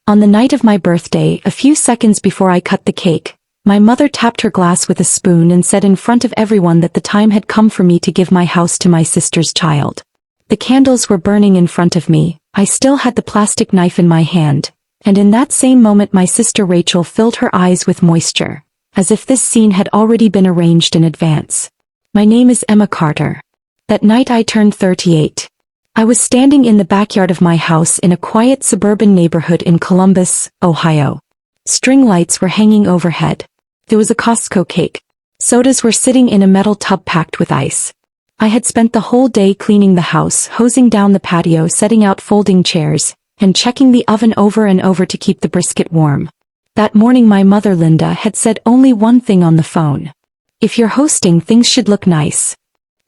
On the night of my birthday, a few seconds before I cut the cake, my mother tapped her glass with a spoon and said in front of everyone that the time had come for me to give my house to my sister's child. The candles were burning in front of me, I still had the plastic knife in my hand, and in that same moment my sister Rachel filled her eyes with moisture, as if this scene had already been arranged in advance. My name is Emma Carter. That night I turned 38. I was standing in the backyard of my house in a quiet suburban neighborhood in Columbus, Ohio. String lights were hanging overhead. There was a Costco cake. Sodas were sitting in a metal tub packed with ice. I had spent the whole day cleaning the house, hosing down the patio, setting out folding chairs, and checking the oven over and over to keep the brisket warm. That morning my mother Linda had said only one thing on the phone. If you're hosting, things should look nice.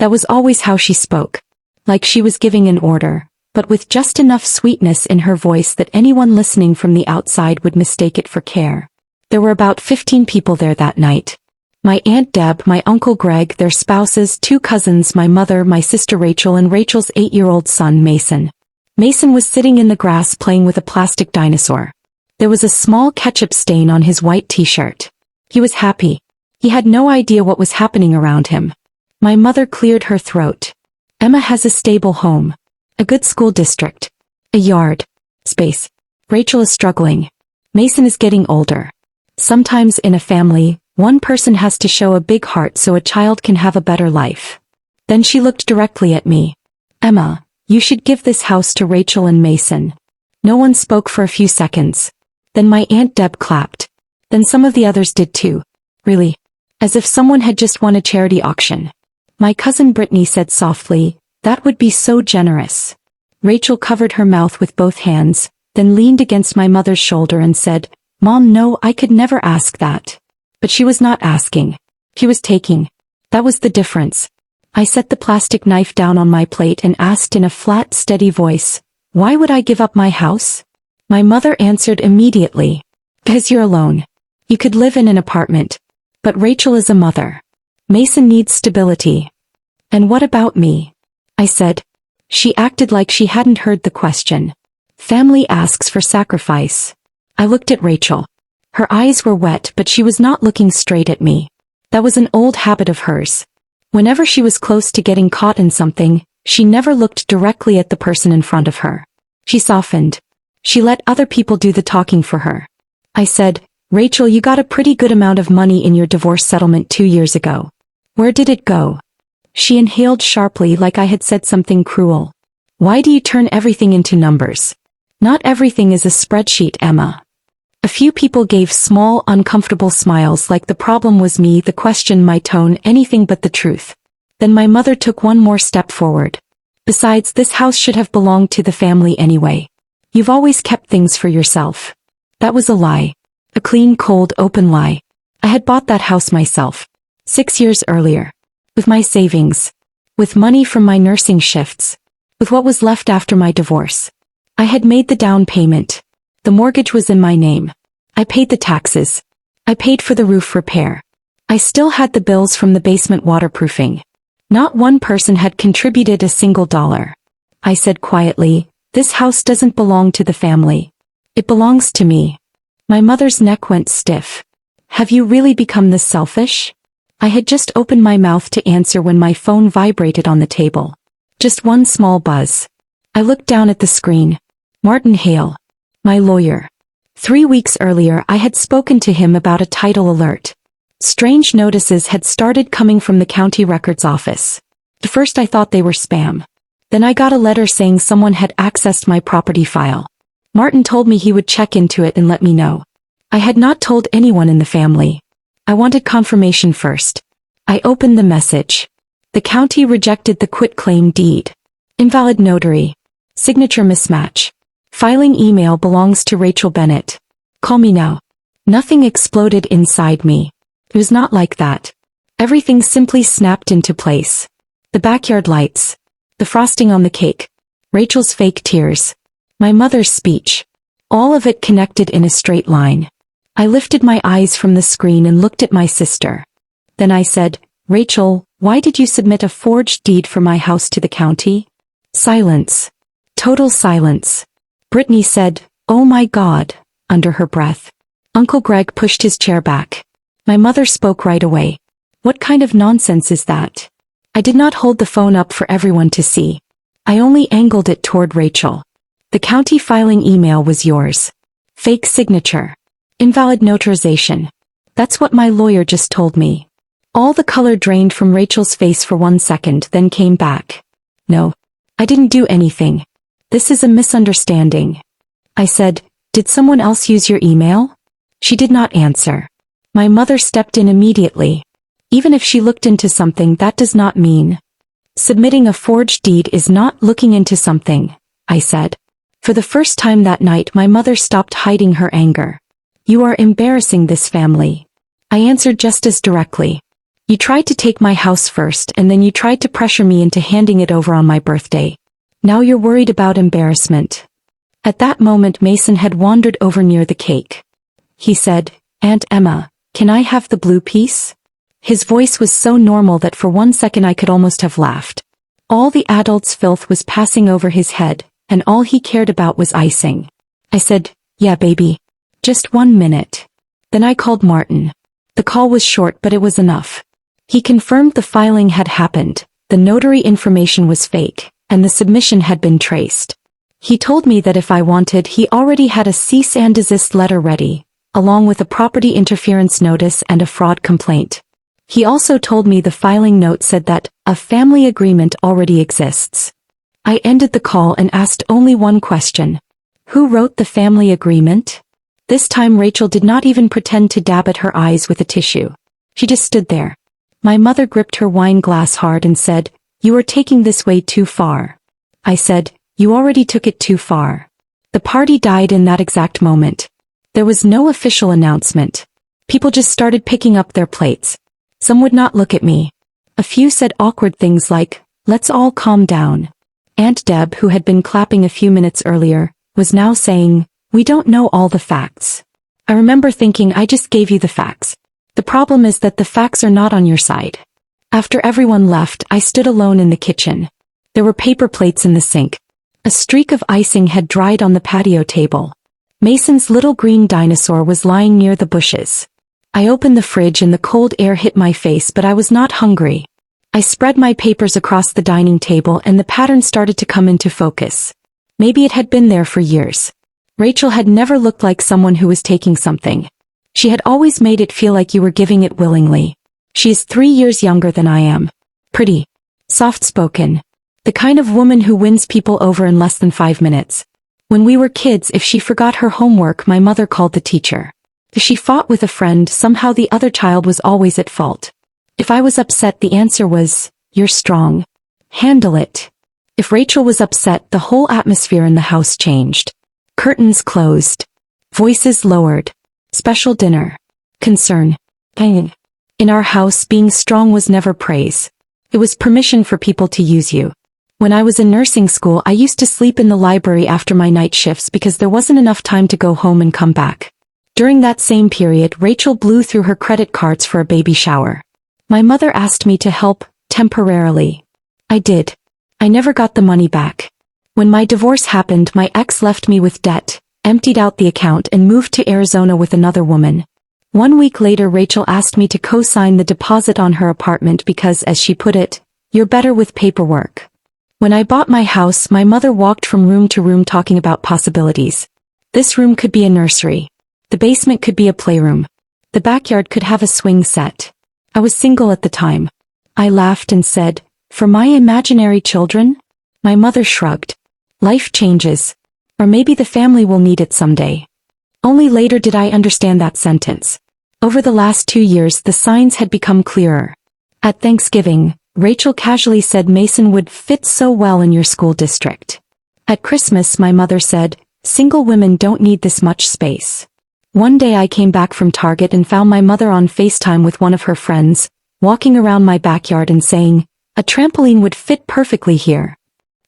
That was always how she spoke. Like she was giving an order, but with just enough sweetness in her voice that anyone listening from the outside would mistake it for care. There were about 15 people there that night. My Aunt Deb, my Uncle Greg, their spouses, 2 cousins, my mother, my sister Rachel, and Rachel's 8-year-old son Mason. Mason was sitting in the grass playing with a plastic dinosaur. There was a small ketchup stain on his white t-shirt. He was happy. He had no idea what was happening around him. My mother cleared her throat. Emma has a stable home, a good school district, a yard, space. Rachel is struggling. Mason is getting older. Sometimes in a family, one person has to show a big heart so a child can have a better life. Then she looked directly at me. Emma, you should give this house to Rachel and Mason. No one spoke for a few seconds. Then my Aunt Deb clapped. Then some of the others did too. Really? As if someone had just won a charity auction. My cousin Brittany said softly, "That would be so generous." Rachel covered her mouth with both hands, then leaned against my mother's shoulder and said, "Mom, no, I could never ask that." But she was not asking. She was taking. That was the difference. I set the plastic knife down on my plate and asked in a flat, steady voice, "Why would I give up my house?" My mother answered immediately, "Because you're alone. You could live in an apartment. But Rachel is a mother. Mason needs stability." "And what about me?" I said. She acted like she hadn't heard the question. "Family asks for sacrifice." I looked at Rachel. Her eyes were wet, but she was not looking straight at me. That was an old habit of hers. Whenever she was close to getting caught in something, she never looked directly at the person in front of her. She softened. She let other people do the talking for her. I said, "Rachel, you got a pretty good amount of money in your divorce settlement 2 years ago. Where did it go?" She inhaled sharply like I had said something cruel. "Why do you turn everything into numbers? Not everything is a spreadsheet, Emma." A few people gave small, uncomfortable smiles like the problem was me, the question, my tone, anything but the truth. Then my mother took one more step forward. "Besides, this house should have belonged to the family anyway. You've always kept things for yourself." That was a lie. A clean, cold, open lie. I had bought that house myself. 6 years earlier. With my savings. With money from my nursing shifts. With what was left after my divorce. I had made the down payment. The mortgage was in my name. I paid the taxes. I paid for the roof repair. I still had the bills from the basement waterproofing. Not one person had contributed a single dollar. I said quietly, "This house doesn't belong to the family. It belongs to me." My mother's neck went stiff. "Have you really become this selfish?" I had just opened my mouth to answer when my phone vibrated on the table. Just one small buzz. I looked down at the screen. Martin Hale. My lawyer. 3 weeks earlier I had spoken to him about a title alert. Strange notices had started coming from the county records office. At first I thought they were spam. Then I got a letter saying someone had accessed my property file. Martin told me he would check into it and let me know. I had not told anyone in the family. I wanted confirmation first. I opened the message. The county rejected the quitclaim deed. Invalid notary. Signature mismatch. Filing email belongs to Rachel Bennett. Call me now. Nothing exploded inside me. It was not like that. Everything simply snapped into place. The backyard lights. The frosting on the cake. Rachel's fake tears. My mother's speech. All of it connected in a straight line. I lifted my eyes from the screen and looked at my sister. Then I said, "Rachel, why did you submit a forged deed for my house to the county?" Silence. Total silence. Brittany said, "Oh my God, under her breath. Uncle Greg pushed his chair back. My mother spoke right away. What kind of nonsense is that? I did not hold the phone up for everyone to see. I only angled it toward Rachel. The county filing email was yours. Fake signature. Invalid notarization. That's what my lawyer just told me. All the color drained from Rachel's face for 1 second, then came back. No. I didn't do anything. This is a misunderstanding. I said, did someone else use your email? She did not answer. My mother stepped in immediately. Even if she looked into something, that does not mean. Submitting a forged deed is not looking into something, I said. For the first time that night, my mother stopped hiding her anger. You are embarrassing this family. I answered just as directly. You tried to take my house first, and then you tried to pressure me into handing it over on my birthday. Now you're worried about embarrassment. At that moment, Mason had wandered over near the cake. He said, Aunt Emma, can I have the blue piece? His voice was so normal that for 1 second I could almost have laughed. All the adult's filth was passing over his head, and all he cared about was icing. I said, yeah, baby. Just 1 minute. Then I called Martin. The call was short, but it was enough. He confirmed the filing had happened, the notary information was fake, and the submission had been traced. He told me that if I wanted, he already had a cease and desist letter ready, along with a property interference notice and a fraud complaint. He also told me the filing note said that a family agreement already exists. I ended the call and asked only one question. Who wrote the family agreement? This time Rachel did not even pretend to dab at her eyes with a tissue. She just stood there. My mother gripped her wine glass hard and said, you are taking this way too far. I said, you already took it too far. The party died in that exact moment. There was no official announcement. People just started picking up their plates. Some would not look at me. A few said awkward things like, let's all calm down. Aunt Deb, who had been clapping a few minutes earlier, was now saying, we don't know all the facts. I remember thinking, I just gave you the facts. The problem is that the facts are not on your side. After everyone left, I stood alone in the kitchen. There were paper plates in the sink. A streak of icing had dried on the patio table. Mason's little green dinosaur was lying near the bushes. I opened the fridge and the cold air hit my face, but I was not hungry. I spread my papers across the dining table and the pattern started to come into focus. Maybe it had been there for years. Rachel had never looked like someone who was taking something. She had always made it feel like you were giving it willingly. She is 3 years younger than I am. Pretty. Soft-spoken. The kind of woman who wins people over in less than 5 minutes. When we were kids, if she forgot her homework, my mother called the teacher. If she fought with a friend, somehow the other child was always at fault. If I was upset, the answer was, you're strong. Handle it. If Rachel was upset, the whole atmosphere in the house changed. Curtains closed. Voices lowered. Special dinner. Concern. Pain. In our house, being strong was never praise. It was permission for people to use you. When I was in nursing school, I used to sleep in the library after my night shifts because there wasn't enough time to go home and come back. During that same period, Rachel blew through her credit cards for a baby shower. My mother asked me to help, temporarily. I did. I never got the money back. When my divorce happened, my ex left me with debt, emptied out the account and moved to Arizona with another woman. 1 week later, Rachel asked me to co-sign the deposit on her apartment because, as she put it, you're better with paperwork. When I bought my house, my mother walked from room to room talking about possibilities. This room could be a nursery. The basement could be a playroom. The backyard could have a swing set. I was single at the time. I laughed and said, for my imaginary children? My mother shrugged. Life changes. Or maybe the family will need it someday. Only later did I understand that sentence. Over the last 2 years, the signs had become clearer. At Thanksgiving, Rachel casually said Mason would fit so well in your school district. At Christmas, my mother said, single women don't need this much space. One day I came back from Target and found my mother on FaceTime with one of her friends, walking around my backyard and saying, a trampoline would fit perfectly here.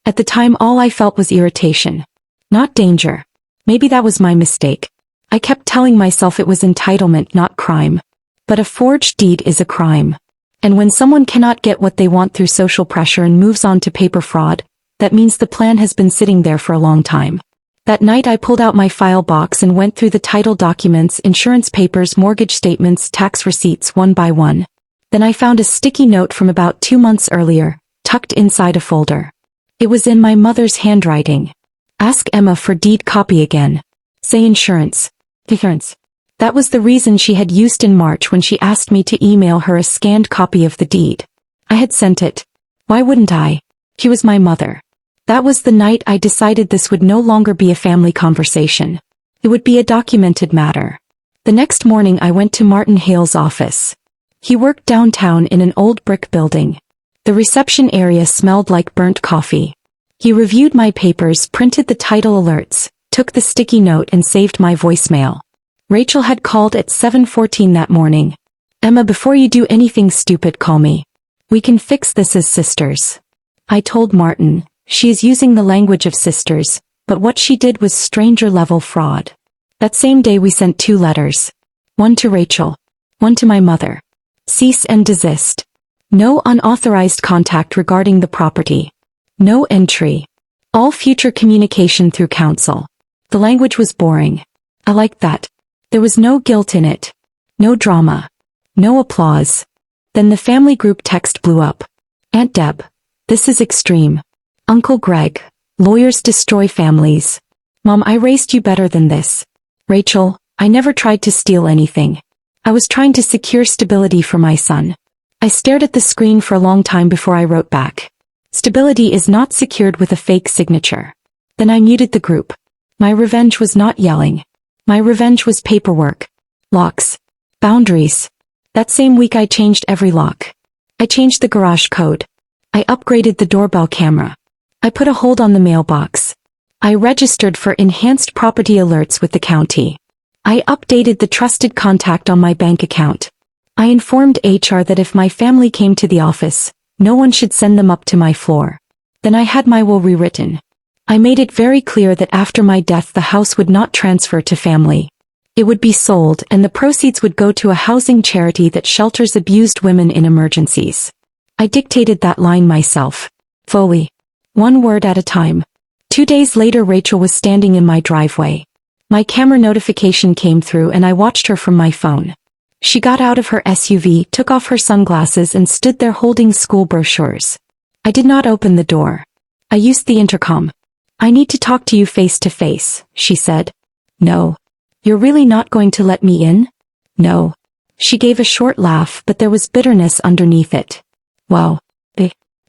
At the time, all I felt was irritation. Not danger. Maybe that was my mistake. I kept telling myself it was entitlement, not crime. But a forged deed is a crime. And when someone cannot get what they want through social pressure and moves on to paper fraud, that means the plan has been sitting there for a long time. That night I pulled out my file box and went through the title documents, insurance papers, mortgage statements, tax receipts one by one. Then I found a sticky note from about 2 months earlier, tucked inside a folder. It was in my mother's handwriting. Ask Emma for deed copy again. Say insurance. Difference. That was the reason she had used in March when she asked me to email her a scanned copy of the deed. I had sent it. Why wouldn't I? She was my mother. That was the night I decided this would no longer be a family conversation. It would be a documented matter. The next morning I went to Martin Hale's office. He worked downtown in an old brick building. The reception area smelled like burnt coffee. He reviewed my papers, printed the title alerts, took the sticky note and saved my voicemail. Rachel had called at 7:14 that morning. Emma, before you do anything stupid, call me. We can fix this as sisters. I told Martin, she is using the language of sisters, but what she did was stranger-level fraud. That same day we sent 2 letters. One to Rachel. One to my mother. Cease and desist. No unauthorized contact regarding the property. No entry. All future communication through counsel. The language was boring. I liked that. There was no guilt in it. No drama. No applause. Then the family group text blew up. Aunt Deb. This is extreme. Uncle Greg. Lawyers destroy families. Mom, I raised you better than this. Rachel, I never tried to steal anything. I was trying to secure stability for my son. I stared at the screen for a long time before I wrote back. Stability is not secured with a fake signature. Then I muted the group. My revenge was not yelling. My revenge was paperwork. Locks. Boundaries. That same week I changed every lock. I changed the garage code. I upgraded the doorbell camera. I put a hold on the mailbox. I registered for enhanced property alerts with the county. I updated the trusted contact on my bank account. I informed HR that if my family came to the office, no one should send them up to my floor. Then I had my will rewritten. I made it very clear that after my death the house would not transfer to family. It would be sold and the proceeds would go to a housing charity that shelters abused women in emergencies. I dictated that line myself. Fully. 1 word at a time. 2 days later Rachel was standing in my driveway. My camera notification came through and I watched her from my phone. She got out of her SUV, took off her sunglasses and stood there holding school brochures. I did not open the door. I used the intercom. I need to talk to you face to face, she said. No. You're really not going to let me in? No. She gave a short laugh, but there was bitterness underneath it. Wow.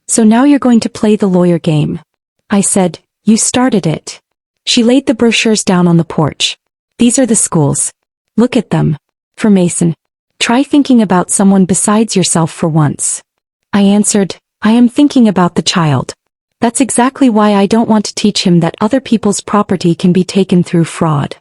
So now you're going to play the lawyer game. I said, you started it. She laid the brochures down on the porch. These are the schools. Look at them. For Mason. Try thinking about someone besides yourself for once. I answered, I am thinking about the child. That's exactly why I don't want to teach him that other people's property can be taken through fraud.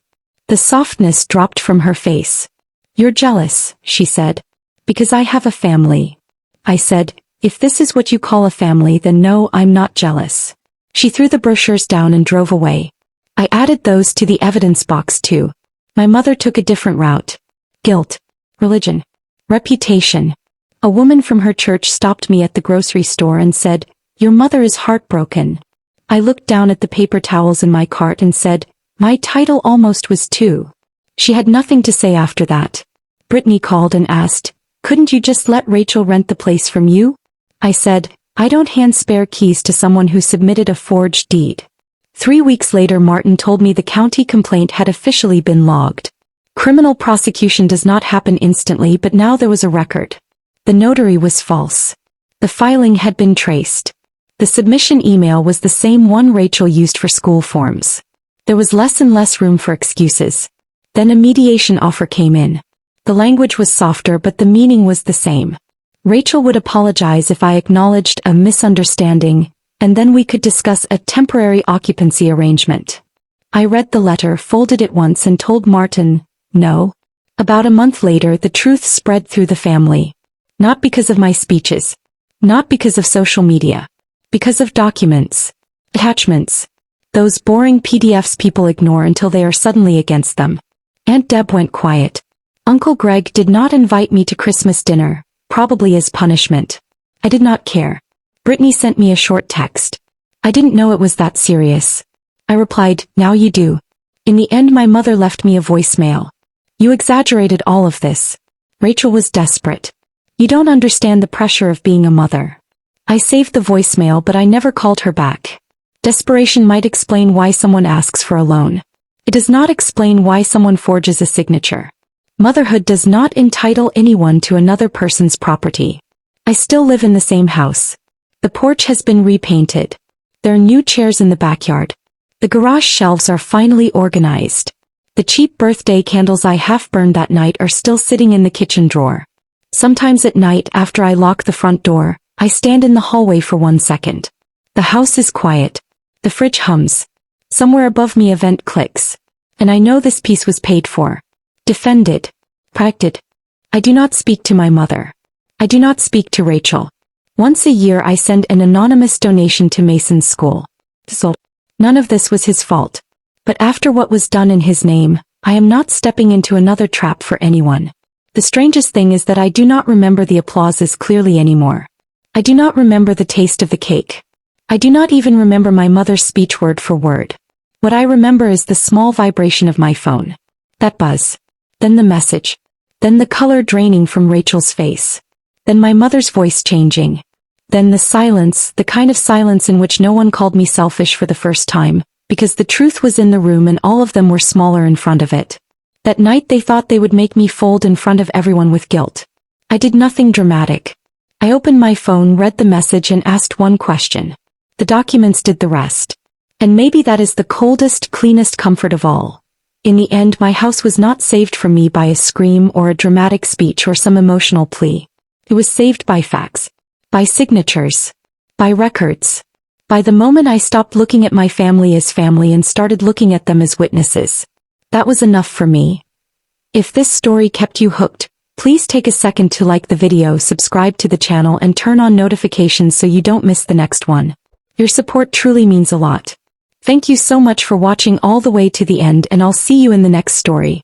The softness dropped from her face. You're jealous, she said. Because I have a family. I said, if this is what you call a family, then no, I'm not jealous. She threw the brochures down and drove away. I added those to the evidence box too. My mother took a different route. Guilt. Religion. Reputation. A woman from her church stopped me at the grocery store and said, your mother is heartbroken. I looked down at the paper towels in my cart and said, my title almost was too. She had nothing to say after that. Brittany called and asked, couldn't you just let Rachel rent the place from you? I said, I don't hand spare keys to someone who submitted a forged deed. 3 weeks later Martin told me the county complaint had officially been logged. Criminal prosecution does not happen instantly, but now there was a record. The notary was false. The filing had been traced. The submission email was the same one Rachel used for school forms. There was less and less room for excuses. Then a mediation offer came in. The language was softer but the meaning was the same. Rachel would apologize if I acknowledged a misunderstanding, and then we could discuss a temporary occupancy arrangement. I read the letter, folded it once and told Martin, no. About a month later the truth spread through the family. Not because of my speeches. Not because of social media. Because of documents. Attachments. Those boring PDFs people ignore until they are suddenly against them. Aunt Deb went quiet. Uncle Greg did not invite me to Christmas dinner, probably as punishment. I did not care. Brittany sent me a short text. I didn't know it was that serious. I I replied, now you do. In the end my mother left me a voicemail. You exaggerated all of this. Rachel was desperate. You don't understand the pressure of being a mother. I saved the voicemail but I never called her back. Desperation might explain why someone asks for a loan. It does not explain why someone forges a signature. Motherhood does not entitle anyone to another person's property. I still live in the same house. The porch has been repainted. There are new chairs in the backyard. The garage shelves are finally organized. The cheap birthday candles I half burned that night are still sitting in the kitchen drawer. Sometimes at night after I lock the front door, I stand in the hallway for 1 second. The house is quiet. The fridge hums. Somewhere above me a vent clicks. And I know this piece was paid for. Defended. Protected. I do not speak to my mother. I do not speak to Rachel. Once a year I send an anonymous donation to Mason's school. So, none of this was his fault. But after what was done in his name, I am not stepping into another trap for anyone. The strangest thing is that I do not remember the applause as clearly anymore. I do not remember the taste of the cake. I do not even remember my mother's speech word for word. What I remember is the small vibration of my phone. That buzz. Then the message. Then the color draining from Rachel's face. Then my mother's voice changing. Then the silence, the kind of silence in which no one called me selfish for the first time, because the truth was in the room and all of them were smaller in front of it. That night they thought they would make me fold in front of everyone with guilt. I did nothing dramatic. I opened my phone, read the message and asked one question. The documents did the rest. And maybe that is the coldest, cleanest comfort of all. In the end my house was not saved from me by a scream or a dramatic speech or some emotional plea. It was saved by facts. By signatures. By records. By the moment I stopped looking at my family as family and started looking at them as witnesses. That was enough for me. If this story kept you hooked, please take a second to like the video, subscribe to the channel and turn on notifications so you don't miss the next one. Your support truly means a lot. Thank you so much for watching all the way to the end and I'll see you in the next story.